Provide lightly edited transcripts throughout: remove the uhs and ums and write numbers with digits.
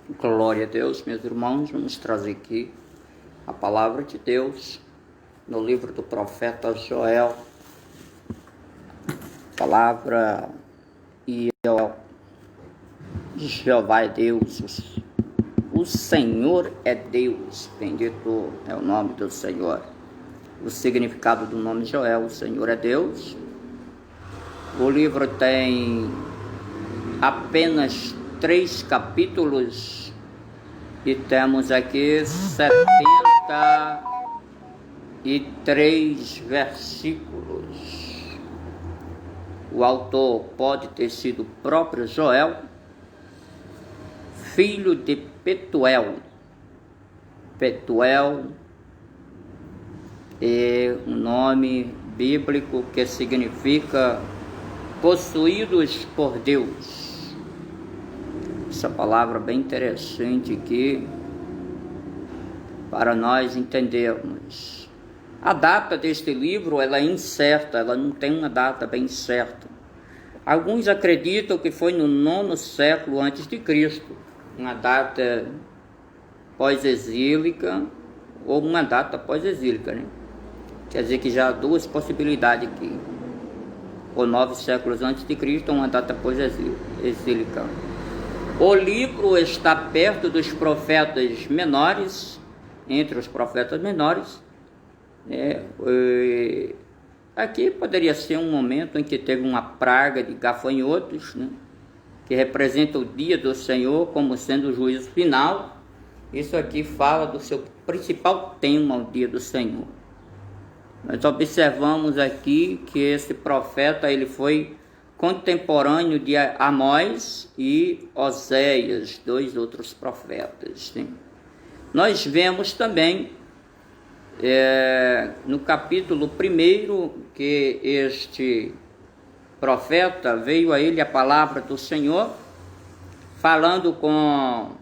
Glória a Deus, meus irmãos, vamos trazer aqui a palavra de Deus no livro do profeta Joel. Palavra e Jeová é Deus, o Senhor é Deus, bendito é o nome do Senhor. O significado do nome Joel, o Senhor é Deus. O livro tem apenas 3 capítulos e temos aqui 73 versículos. O autor pode ter sido o próprio Joel, filho de Petuel. Petuel é um nome bíblico que significa possuídos por Deus. Essa palavra bem interessante aqui para nós entendermos. A data deste livro ela é incerta, ela não tem uma data bem certa. Alguns acreditam que foi no 9º século antes de Cristo, uma data pós-exílica ou uma data pós-exílica, né? Quer dizer que já há 2 possibilidades aqui. Ou 9 séculos antes de Cristo ou uma data pós-exílica. O livro está perto dos profetas menores, entre os profetas menores. Aqui poderia ser um momento em que teve uma praga de gafanhotos, né, que representa o dia do Senhor como sendo o juízo final. Isso aqui fala do seu principal tema, o dia do Senhor. Nós observamos aqui que esse profeta ele foi contemporâneo de Amós e Oséias, 2 outros profetas, né? Nós vemos também no capítulo 1 que este profeta veio a ele a palavra do Senhor, falando com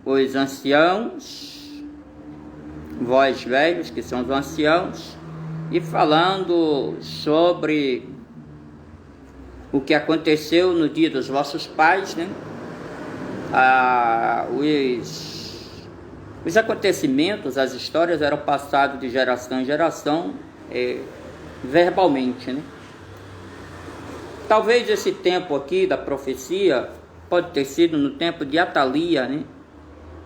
os anciãos, vós velhos, que são os anciãos, e falando sobre o que aconteceu no dia dos vossos pais, né? Os acontecimentos, as histórias eram passadas de geração em geração, verbalmente, né? Talvez esse tempo aqui da profecia pode ter sido no tempo de Atalia, né?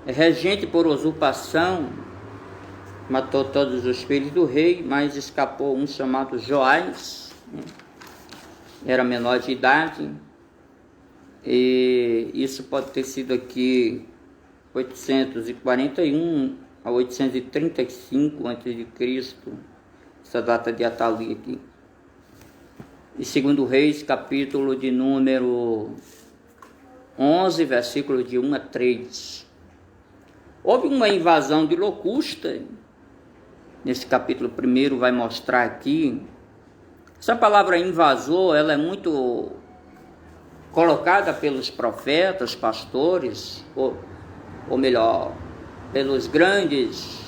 Regente por usurpação, matou todos os filhos do rei, mas escapou um chamado Joás, né? Era menor de idade, e isso pode ter sido aqui 841 a 835 a.C., essa data de Atalia aqui. E segundo Reis, capítulo de número 11, versículo de 1 a 3. Houve uma invasão de locusta. Nesse capítulo 1 vai mostrar aqui. Essa palavra invasor, ela é muito colocada pelos profetas, pastores, ou melhor, pelos grandes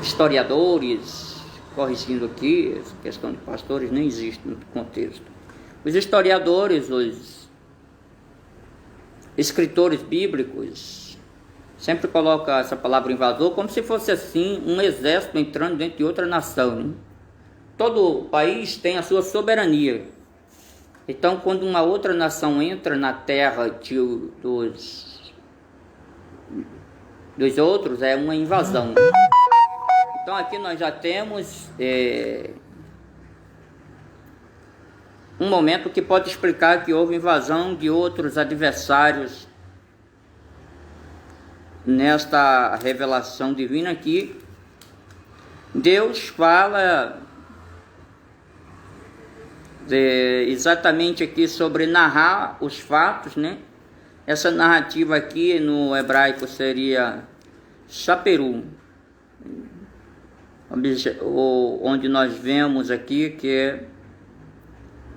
historiadores, corrigindo aqui, essa questão de pastores nem existe no contexto. Os historiadores, os escritores bíblicos, sempre colocam essa palavra invasor como se fosse assim, um exército entrando dentro de outra nação, né? Todo país tem a sua soberania. Então, quando uma outra nação entra na terra dos outros, é uma invasão. Então, aqui nós já temos um momento que pode explicar que houve invasão de outros adversários nesta revelação divina aqui. Deus fala exatamente aqui sobre narrar os fatos, né? Essa narrativa aqui no hebraico seria chaperu, onde nós vemos aqui que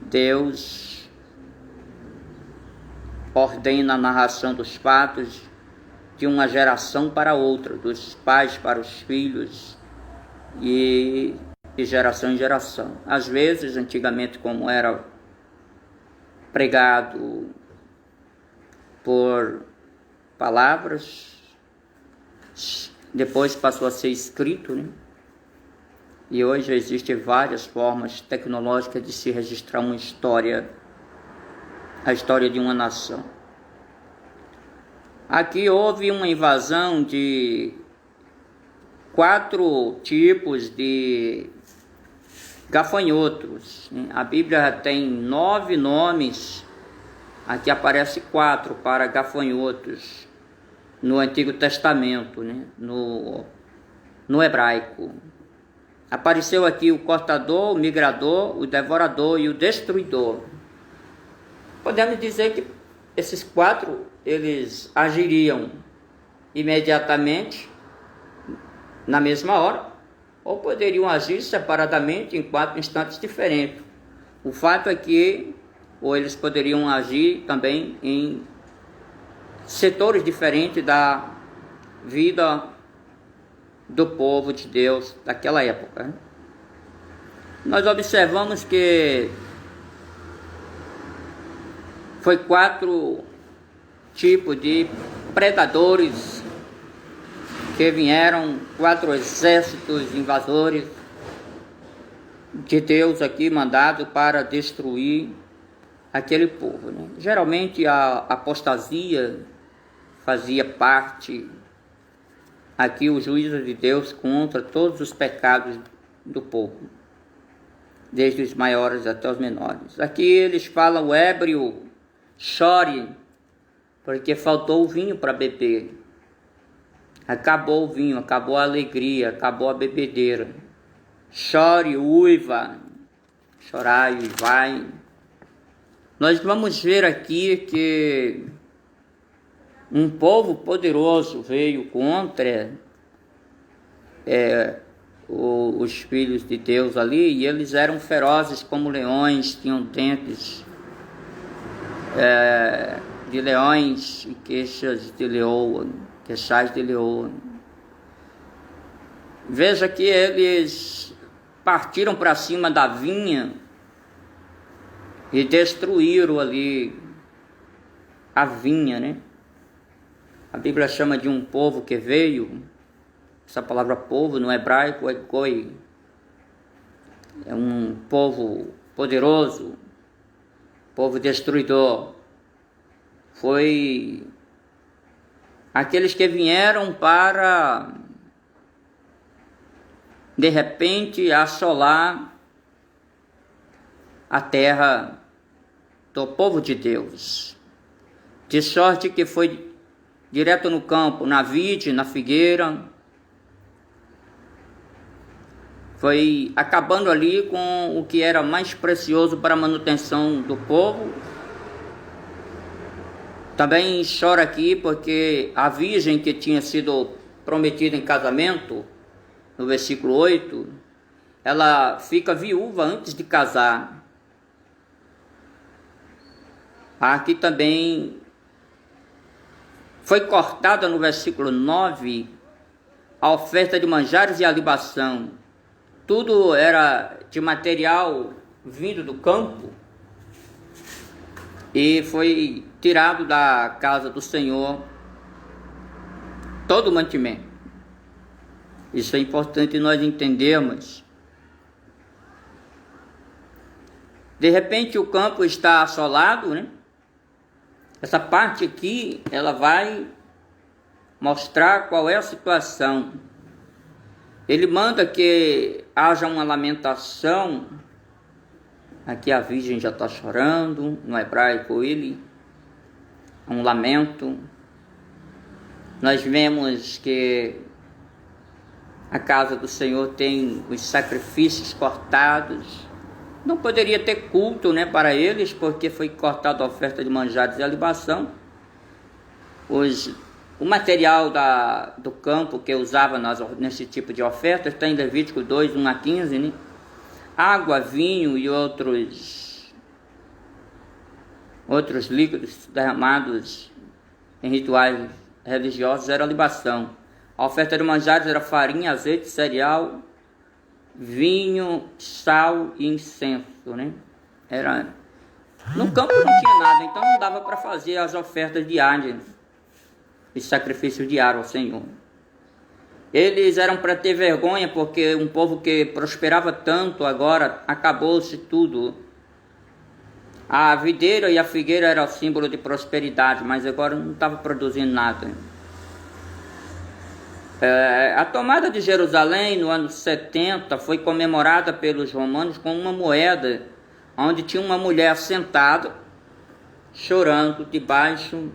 Deus ordena a narração dos fatos de uma geração para outra, dos pais para os filhos e de geração em geração. Às vezes, antigamente, como era pregado por palavras, depois passou a ser escrito, né? E hoje existem várias formas tecnológicas de se registrar uma história, a história de uma nação. Aqui houve uma invasão de 4 tipos de gafanhotos. A Bíblia tem 9 nomes, aqui aparece 4 para gafanhotos no Antigo Testamento, né? no hebraico. Apareceu aqui o cortador, o migrador, o devorador e o destruidor. Podemos dizer que esses 4, eles agiriam imediatamente, na mesma hora, ou poderiam agir separadamente em 4 instantes diferentes. O fato é que, ou eles poderiam agir também em setores diferentes da vida do povo de Deus daquela época. Nós observamos que foi 4 tipos de predadores que vieram, 4 exércitos invasores de Deus aqui mandado para destruir aquele povo, né? Geralmente a apostasia fazia parte aqui o juízo de Deus contra todos os pecados do povo, desde os maiores até os menores. Aqui eles falam o ébrio chore, porque faltou o vinho para beber. Acabou o vinho, acabou a alegria, acabou a bebedeira. Chore, uiva, chorai e vai. Nós vamos ver aqui que um povo poderoso veio contra os filhos de Deus ali, e eles eram ferozes como leões, tinham dentes de leões e queixas de leoa, queixais de leoa. Veja que eles partiram para cima da vinha e destruíram ali a vinha, né? A Bíblia chama de um povo que veio. Essa palavra povo no hebraico é goi. É um povo poderoso, povo destruidor. Foi aqueles que vieram para, de repente, assolar a terra do povo de Deus. De sorte que foi direto no campo, na vide, na figueira. Foi acabando ali com o que era mais precioso para a manutenção do povo. Também chora aqui porque a virgem que tinha sido prometida em casamento, no versículo 8, ela fica viúva antes de casar. Aqui também foi cortada no versículo 9 a oferta de manjares e a libação. Tudo era de material vindo do campo e foi tirado da casa do Senhor todo o mantimento. Isso é importante nós entendermos. De repente o campo está assolado, né? Essa parte aqui, ela vai mostrar qual é a situação. Ele manda que haja uma lamentação. Aqui a virgem já está chorando, no hebraico ele, é um lamento. Nós vemos que a casa do Senhor tem os sacrifícios cortados. Não poderia ter culto, né, para eles, porque foi cortada a oferta de manjares e a libação. O material do campo que usava nesse tipo de oferta está em Levítico 2, 1 a 15, né? Água, vinho e outros líquidos derramados em rituais religiosos era a libação. A oferta de manjares era farinha, azeite, cereal, vinho, sal e incenso, né? No campo não tinha nada, então não dava usava para fazer as ofertas diárias e sacrifício diário ao Senhor. Eles eram para ter vergonha, porque um povo que prosperava tanto, agora acabou-se tudo. A videira e a figueira eram símbolo de prosperidade, mas agora não estava produzindo nada. A tomada de Jerusalém no ano 70 foi comemorada pelos romanos com uma moeda, onde tinha uma mulher sentada, chorando debaixo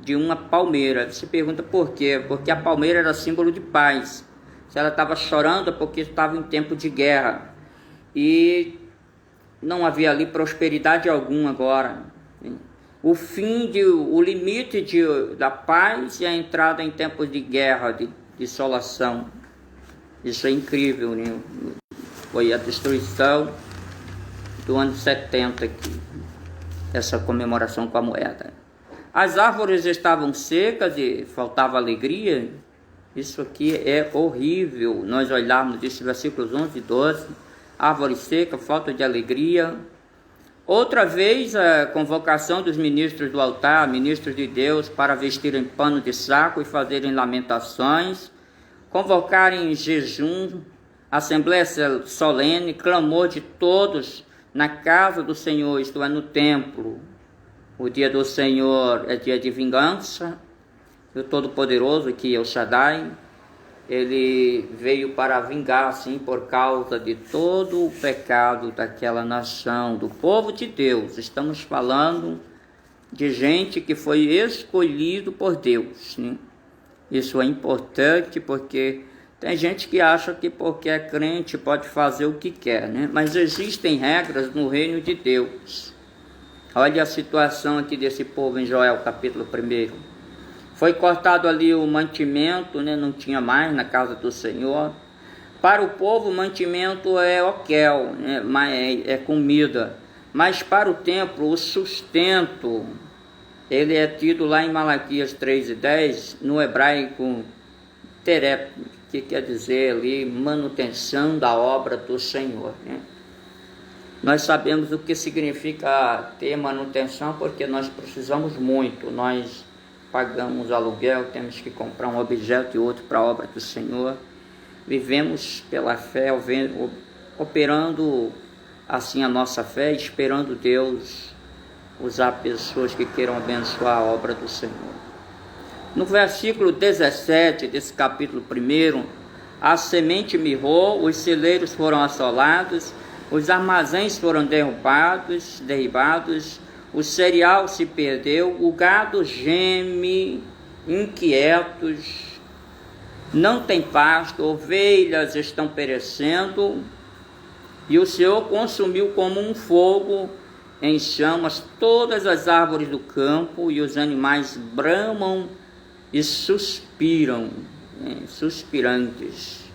de uma palmeira. Você pergunta por quê? Porque a palmeira era símbolo de paz. Se ela estava chorando é porque estava em tempo de guerra e não havia ali prosperidade alguma agora. O limite da paz e a entrada em tempos de guerra, de desolação. Isso é incrível, né? Foi a destruição do ano 70 aqui, essa comemoração com a moeda. As árvores estavam secas e faltava alegria. Isso aqui é horrível. Nós olharmos esses versículos 11 e 12. Árvore seca, falta de alegria. Outra vez a convocação dos ministros do altar, ministros de Deus, para vestirem pano de saco e fazerem lamentações, convocarem jejum, assembleia solene, clamor de todos na casa do Senhor, isto é, no templo. O dia do Senhor é dia de vingança. O Todo-Poderoso, que é o Shaddai, ele veio para vingar, assim, por causa de todo o pecado daquela nação, do povo de Deus. Estamos falando de gente que foi escolhido por Deus, né? Isso é importante porque tem gente que acha que porque é crente pode fazer o que quer, né? Mas existem regras no reino de Deus. Olha a situação aqui desse povo em Joel, capítulo 1. Foi cortado ali o mantimento, né? Não tinha mais na casa do Senhor. Para o povo, o mantimento é oquel, né? É comida. Mas para o templo, o sustento, ele é tido lá em Malaquias 3:10, no hebraico, terep, que quer dizer ali, manutenção da obra do Senhor, né? Nós sabemos o que significa ter manutenção, porque nós precisamos muito. Nós pagamos aluguel, temos que comprar um objeto e outro para a obra do Senhor. Vivemos pela fé, operando assim a nossa fé, esperando Deus usar pessoas que queiram abençoar a obra do Senhor. No versículo 17 desse capítulo 1, a semente mirrou, os celeiros foram assolados, os armazéns foram derribados, o cereal se perdeu, o gado geme, inquietos, não tem pasto, ovelhas estão perecendo, e o Senhor consumiu como um fogo em chamas todas as árvores do campo, e os animais bramam e suspiram, suspirantes.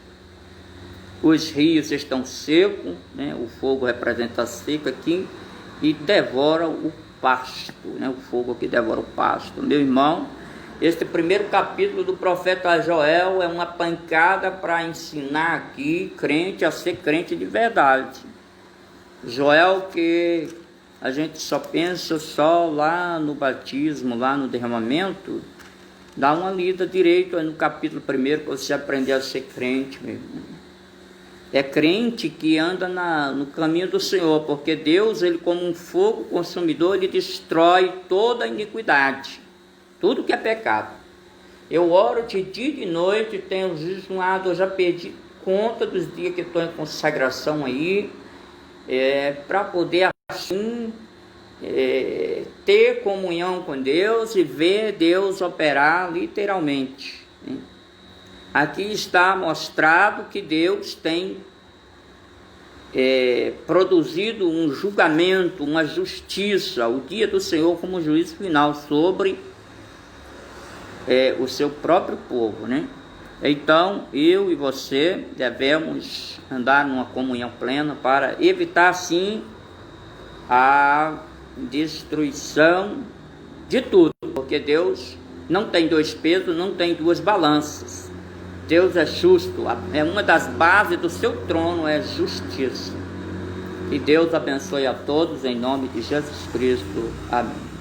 Os rios estão secos, né? O fogo representa a seca aqui, e devora o pasto, né? O fogo que devora o pasto. Meu irmão, este primeiro capítulo do profeta Joel é uma pancada para ensinar aqui crente a ser crente de verdade. Joel, que a gente só pensa só lá no batismo, lá no derramamento, dá uma lida direito no capítulo 1 para você aprender a ser crente, meu irmão. É crente que anda no caminho do Senhor, porque Deus, ele como um fogo consumidor, ele destrói toda a iniquidade, tudo que é pecado. Eu oro de dia e de noite, tenho jejuado, eu já perdi conta dos dias que estou em consagração aí, para poder assim ter comunhão com Deus e ver Deus operar literalmente, né? Aqui está mostrado que Deus tem produzido um julgamento, uma justiça, o dia do Senhor como juízo final sobre o seu próprio povo, né? Então, eu e você devemos andar numa comunhão plena para evitar, assim, a destruição de tudo, porque Deus não tem dois pesos, não tem duas balanças. Deus é justo, é uma das bases do seu trono, é justiça. Que Deus abençoe a todos em nome de Jesus Cristo. Amém.